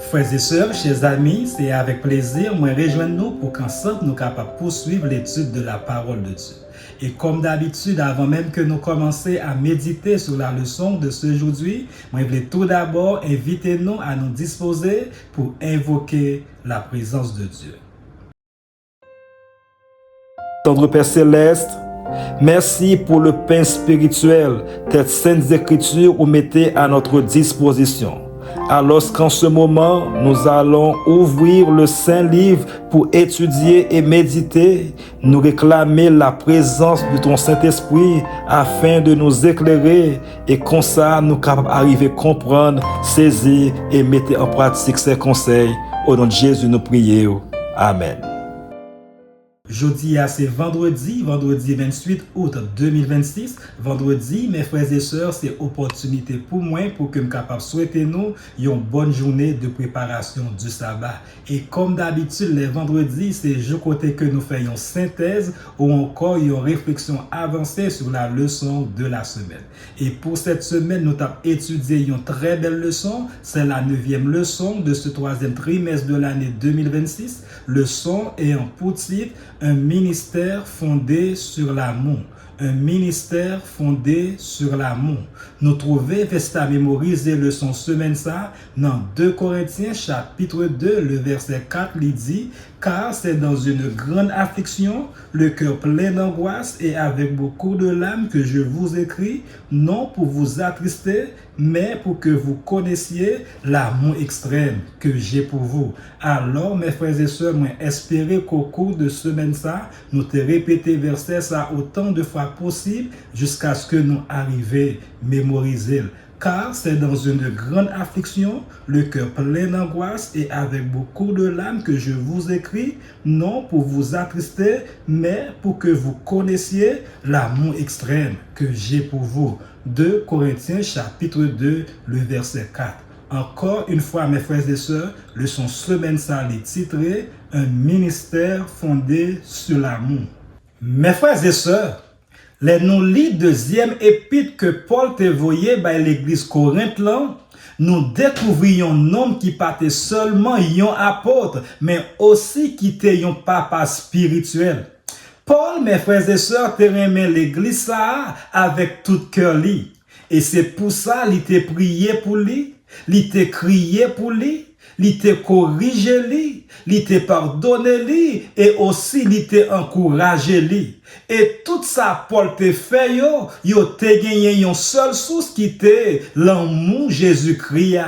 Frères et sœurs, chers amis, c'est avec plaisir, moi rejoindre-nous pour qu'ensemble nous capables poursuivre l'étude de la parole de Dieu. Et comme d'habitude, avant même que nous commencions à méditer sur la leçon de ce aujourd'hui, moi je voulais tout d'abord inviter nous à nous disposer pour invoquer la présence de Dieu. Tendre Père Céleste, merci pour le pain spirituel, tes saintes écritures vous mettez à notre disposition. Alors qu'en ce moment, nous allons ouvrir le Saint Livre pour étudier et méditer, nous réclamer la présence de ton Saint-Esprit afin de nous éclairer et comme ça, nous capables d'arriver à comprendre, saisir et mettre en pratique ces conseils. Au nom de Jésus, nous prions. Amen. Jeudi, c'est vendredi 28 août 2026. Vendredi, mes frères et sœurs, c'est opportunité pour moi pour que je capable souhaiter nous une bonne journée de préparation du sabbat. Et comme d'habitude, les vendredis, c'est jour côté que nous faisons synthèse ou encore une réflexion avancée sur la leçon de la semaine. Et pour cette semaine, nous avons étudié une très belle leçon. C'est la 9e leçon de ce 3e trimestre de l'année 2026. Leçon ayant pour titre un ministère fondé sur l'amour. Un ministère fondé sur l'amour. Nous trouvons verset à mémoriser leçon semaine ça dans 2 Corinthiens chapitre 2, le verset 4, il dit « Car c'est dans une grande affliction, le cœur plein d'angoisse et avec beaucoup de larmes que je vous écris, non pour vous attrister, mais pour que vous connaissiez l'amour extrême que j'ai pour vous. » Alors, mes frères et sœurs, moi espérer qu'au cours de semaine ça, nous te répéter verset ça autant de fois possible jusqu'à ce que nous arrivions à mémoriser. Car c'est dans une grande affliction, le cœur plein d'angoisse et avec beaucoup de larmes que je vous écris, non pour vous attrister, mais pour que vous connaissiez l'amour extrême que j'ai pour vous. 2 Corinthiens chapitre 2, le verset 4. Encore une fois, mes frères et sœurs, leçon semaine ça est titré « Un ministère fondé sur l'amour ». Mes frères et sœurs, les nous lit deuxième épître que Paul te voyé par l'église Corinthe là, nous découvrions un homme qui pas seulement un apôtre, mais aussi qui était un papa spirituel. Paul, mes frères et sœurs, te remet l'église ça avec tout cœur li. Et c'est pour ça qu'il t'a prié pour lui, il t'a crié pour lui, il t'a corrigé lui, il t'a pardonné lui et aussi il t'a encouragé lui. Et tout ça Paul te fait yo te gagné une seule source qui était l'amour Jésus-Christ.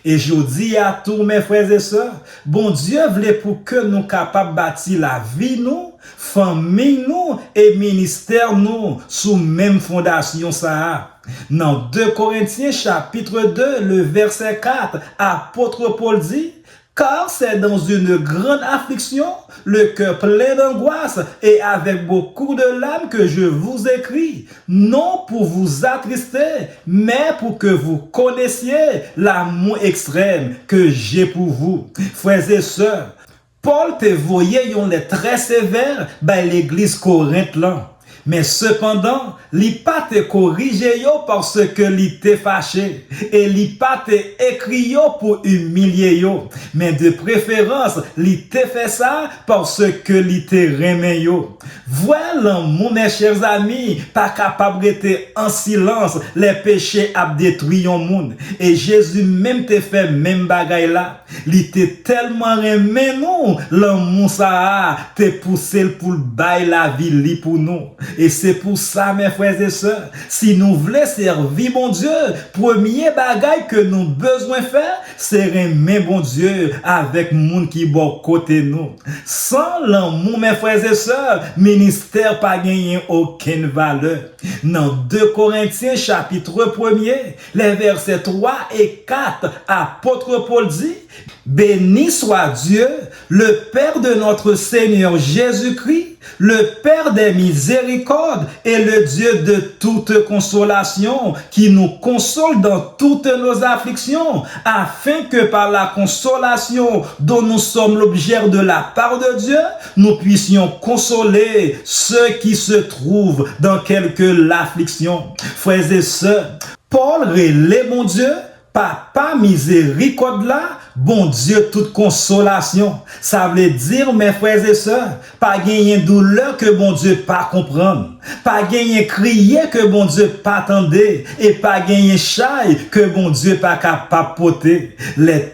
Et je dis à tous mes frères et sœurs, bon Dieu voulait pour que nous capables bâtir la vie nous, famille nous et ministère nous sous même fondation ça. Dans 2 Corinthiens chapitre 2, le verset 4, apôtre Paul dit, car c'est dans une grande affliction, le cœur plein d'angoisse et avec beaucoup de larmes que je vous écris, non pour vous attrister, mais pour que vous connaissiez l'amour extrême que j'ai pour vous. Frères et sœurs, Paul te voyait une lettre très sévère dans l'église Corinthe là. Mais cependant, il pas te corrigé parce que il te fâché et il pas te écrit pour humilier yo. Mais de préférence, il te fait ça parce que il te remet yo. Voilà, mes chers amis, pas capable d'être en silence, les péchés a détruit le monde. Et Jésus même te fait même bagaille là. Il te tellement remet nous, l'amour ça te poussé pour bailler la vie pour nous. Et c'est pour ça, mes frères et sœurs, si nous voulons servir mon Dieu, premier bagage que nous besoin faire, c'est aimer bon Dieu avec monde qui bon côté nous. Sans l'amour, mes frères et sœurs, ministère pas gagné aucune valeur. Dans 2 Corinthiens chapitre 1er, les versets 3 et 4, apôtre Paul dit, béni soit Dieu, le Père de notre Seigneur Jésus-Christ, le Père des miséricordes et le Dieu de toute consolation, qui nous console dans toutes nos afflictions, afin que par la consolation dont nous sommes l'objet de la part de Dieu, nous puissions consoler ceux qui se trouvent dans quelque affliction. Frères et sœurs, Paul relève mon Dieu Papa miséricorde là, bon Dieu toute consolation. Ça veut dire, mes frères et sœurs, pas gagner douleur que bon Dieu pas comprendre. Pas gagner crier que bon Dieu pas attendre. Et pas gagner chaille que bon Dieu pas capable porter.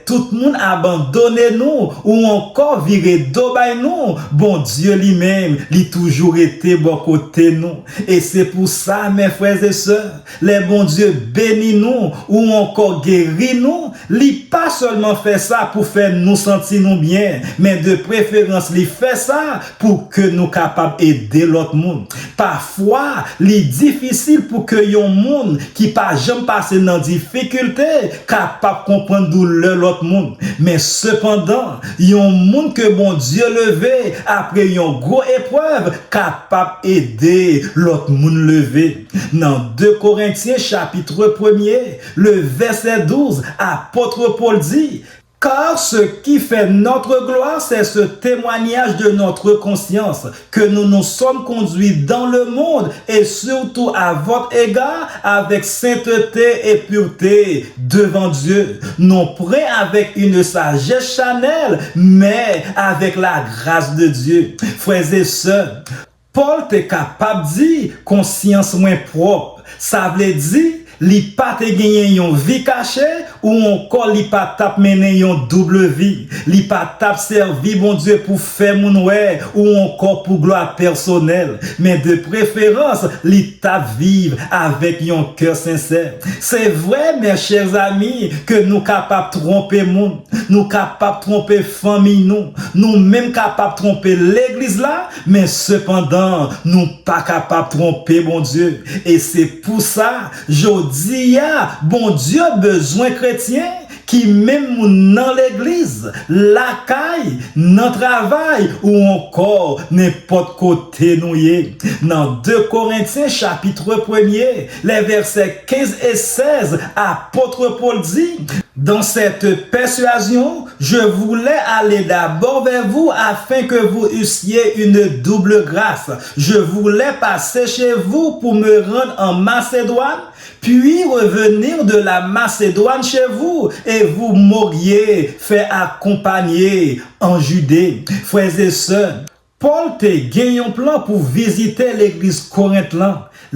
Tout le monde abandonné nous ou encore viré dos by nous. Bon Dieu lui-même, il toujours été bon côté nous. Et c'est pour ça, mes frères et sœurs, les bon Dieu bénis nous ou encore guérit nous. Il pas seulement fait ça pour faire nous sentir nous bien, mais de préférence, il fait ça pour que nous capables d'aider l'autre monde. Parfois, il est difficile pour que yon monde qui pas jamais passé dans difficulté capable de comprendre douleur l'autre monde. Mais cependant, yon monde que bon Dieu levé après yon gros épreuve capable d'aider l'autre monde levé. Dans 2 Corinthiens chapitre 1er, le verset 12, apôtre Paul dit: car ce qui fait notre gloire, c'est ce témoignage de notre conscience, que nous nous sommes conduits dans le monde et surtout à votre égard avec sainteté et pureté devant Dieu, non prêt avec une sagesse charnelle, mais avec la grâce de Dieu. Frères et sœurs, Paul est capable de dire conscience moins propre. Ça veut dire li pas te gagner yon vie cachée ou encore li pas tap mener yon double vie. Li pas tap servi bon Dieu pour faire mon ouais ou encore pour gloire personnelle. Mais de préférence, li tap vivre avec yon cœur sincère. C'est vrai, mes chers amis, que nous capables tromper monde, nous capables tromper famille nous même capables tromper l'église là, mais cependant, nous pas capables tromper bon Dieu. Et c'est pour ça, dis bon Dieu besoin chrétien qui même dans l'église, la caille, dans le travail ou encore n'importe côté nous y. Dans 2 Corinthiens chapitre 1er, les versets 15 et 16, apôtre Paul dit: dans cette persuasion, je voulais aller d'abord vers vous afin que vous eussiez une double grâce. Je voulais passer chez vous pour me rendre en Macédoine, puis revenir de la Macédoine chez vous et vous m'auriez fait accompagner en Judée. Frères et sœurs, Paul te gagné un plan pour visiter l'église Corinthe.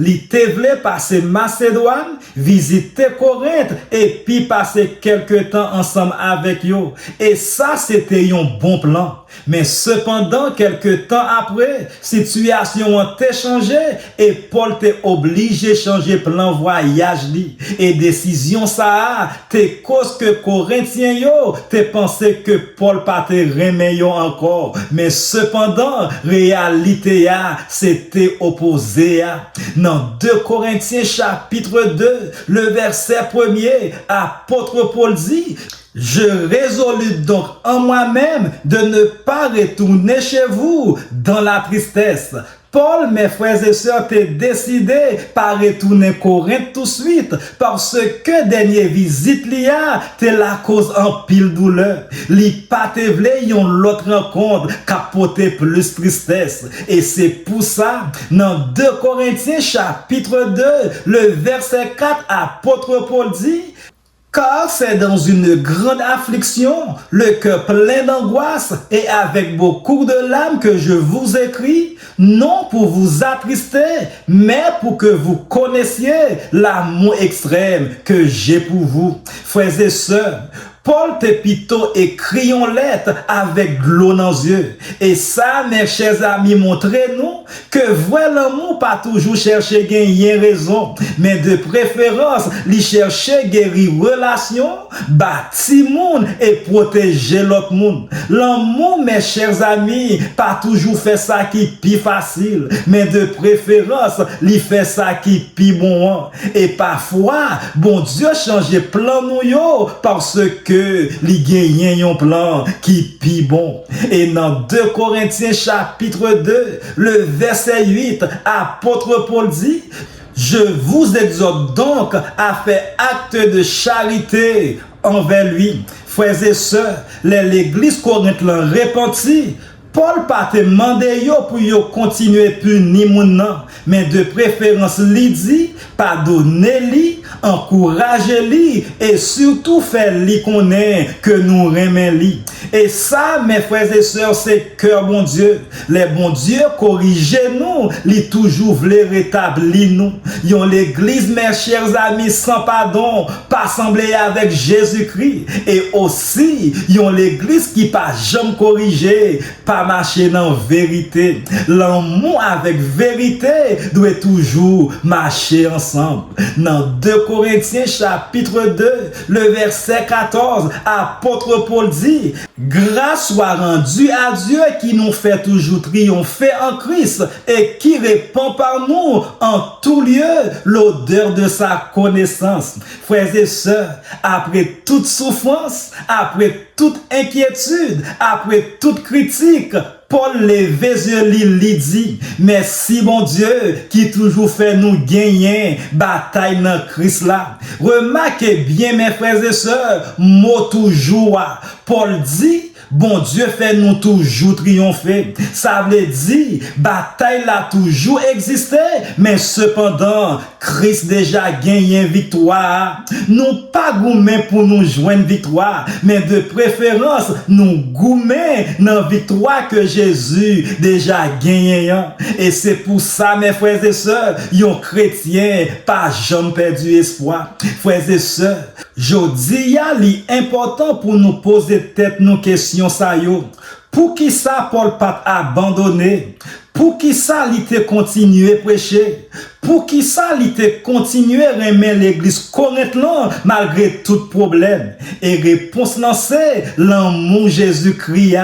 Il te voulait passer Macédoine, visiter Corinthe et puis passer quelques temps ensemble avec eux. Et ça, c'était un bon plan. Mais cependant, quelques temps après, situation a changé et Paul t'est obligé de changer plan voyage li. Et décision ça t'es cause que Corinthiens yo t'es pensé que Paul pas te remet encore. Mais cependant, réalité c'était opposé. Dans 2 Corinthiens chapitre 2, le verset 1er, apôtre Paul dit: je résolus donc en moi-même de ne pas retourner chez vous dans la tristesse. Paul, mes frères et sœurs, t'es décidé par retourner Corinthe tout de suite parce que dernière visite l'ia t'es la cause en pile douleur. Li pas te vle yon l'autre rencontre capoter plus tristesse. Et c'est pour ça, dans 2 Corinthiens chapitre 2, le verset 4, apôtre Paul dit: car c'est dans une grande affliction, le cœur plein d'angoisse et avec beaucoup de larmes que je vous écris, non pour vous attrister, mais pour que vous connaissiez l'amour extrême que j'ai pour vous. Frères et sœurs, Paul te plutôt écrit en lettre avec de l'eau dans les yeux. Et ça, mes chers amis, montrez-nous que vrai l'amour pas toujours chercher gagner raison, mais de préférence, lui chercher guérir relation, bâtir monde et protéger l'autre monde. L'amour, mes chers amis, pas toujours fait ça qui pi facile, mais de préférence, lui fait ça qui pi bon. Et parfois, bon Dieu change plan nous yo parce que li gagne un plan qui pi bon. Et dans 2 Corinthiens chapitre 2, le verset 8, apôtre Paul dit: je vous exhorte donc à faire acte de charité envers lui. Frères et sœurs, l'église Corinthe l'a repenti. Paul pas te demandé yo pour yo continuer punir moun nan, mais de préférence li dit, pardonner li, encourager li et surtout faire li connaître que nous remen li. Et ça, mes frères et sœurs, c'est cœur bon Dieu. Les bon Dieu corrige nous, li toujours voulait rétablir nous. Yon l'église, mes chers amis, sans pardon, pas assemblée avec Jésus-Christ. Et aussi, yon l'église qui pas jamais corrigé, pas marcher dans vérité. L'amour avec vérité doit toujours marcher ensemble. Dans 2 Corinthiens chapitre 2, le verset 14, apôtre Paul dit, grâce soit rendue à Dieu qui nous fait toujours triompher en Christ et qui répand par nous en tout lieu l'odeur de sa connaissance. Frères et sœurs, après toute souffrance, après toute inquiétude, après toute critique, Paul lève yeux li dit, merci mon Dieu qui toujours fait nous gagner bataille dans Christ là. Remarquez bien mes frères et sœurs, mot toujours, Paul dit, bon Dieu fait nous toujours triompher. Ça veut dire, bataille là toujours existé, mais cependant, Christ déjà gagné victoire. Nous pas gourmets pour nous joindre victoire, mais de préférence, nous gourmets dans victoire que Jésus déjà gagné. Et c'est pour ça, mes frères et sœurs, yon chrétien pas jamais perdu espoir. Frères et sœurs, jodi ya li important pour nous poser tête nos questions ça yo. Pour qui ça Paul pas abandonné? Pour qui ça il te continuer prêcher? Pour qui ça il te continuer remettre l'église correctement malgré tout problème? Et réponse là c'est l'amour Jésus-Christ.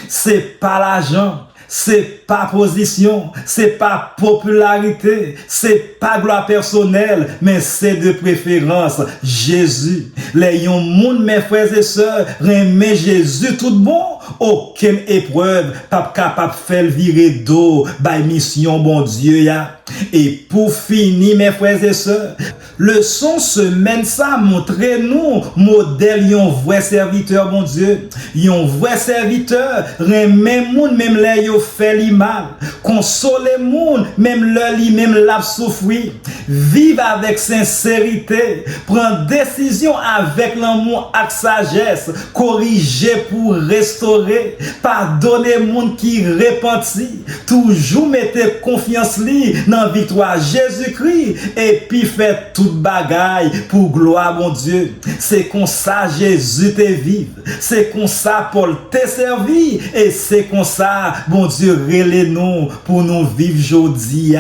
C'est pas l'argent. C'est pas position, c'est pas popularité, c'est pas gloire personnelle, mais c'est de préférence Jésus. Les yon moun, mes frères et sœurs, remet Jésus tout bon, aucune épreuve, pas capable de faire virer d'eau, by mission bon Dieu ya. Et pour finir, mes frères et sœurs, leçon semaine ça montre nous modèle yon vrai serviteur bon Dieu, yon vrai serviteur remet moun même les yo fait li mal, consoler moun même le li même l'a souffrir, vive avec sincérité, prendre décision avec l'amour et sagesse, corriger pour restaurer, pardonner moun qui repentit, toujours mettre confiance li dans victoire Jésus-Christ et puis fait toute bagaille pour gloire mon Dieu. C'est comme ça Jésus te vive, c'est comme ça Paul te servi et c'est comme ça bon Dieu relève nous pour nous vivre aujourd'hui.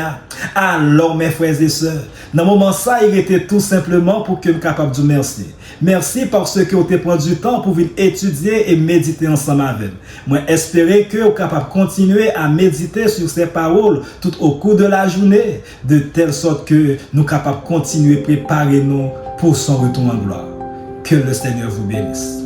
Alors mes frères et sœurs, dans le moment ça il était tout simplement pour que nous capable de dire merci. Merci parce que vous avez pris du temps pour venir étudier et méditer ensemble avec. Moi, espérer que vous êtes capable de continuer à méditer sur ces paroles tout au cours de la journée, de telle sorte que nous sommes capables de continuer à préparer nous pour son retour en gloire. Que le Seigneur vous bénisse.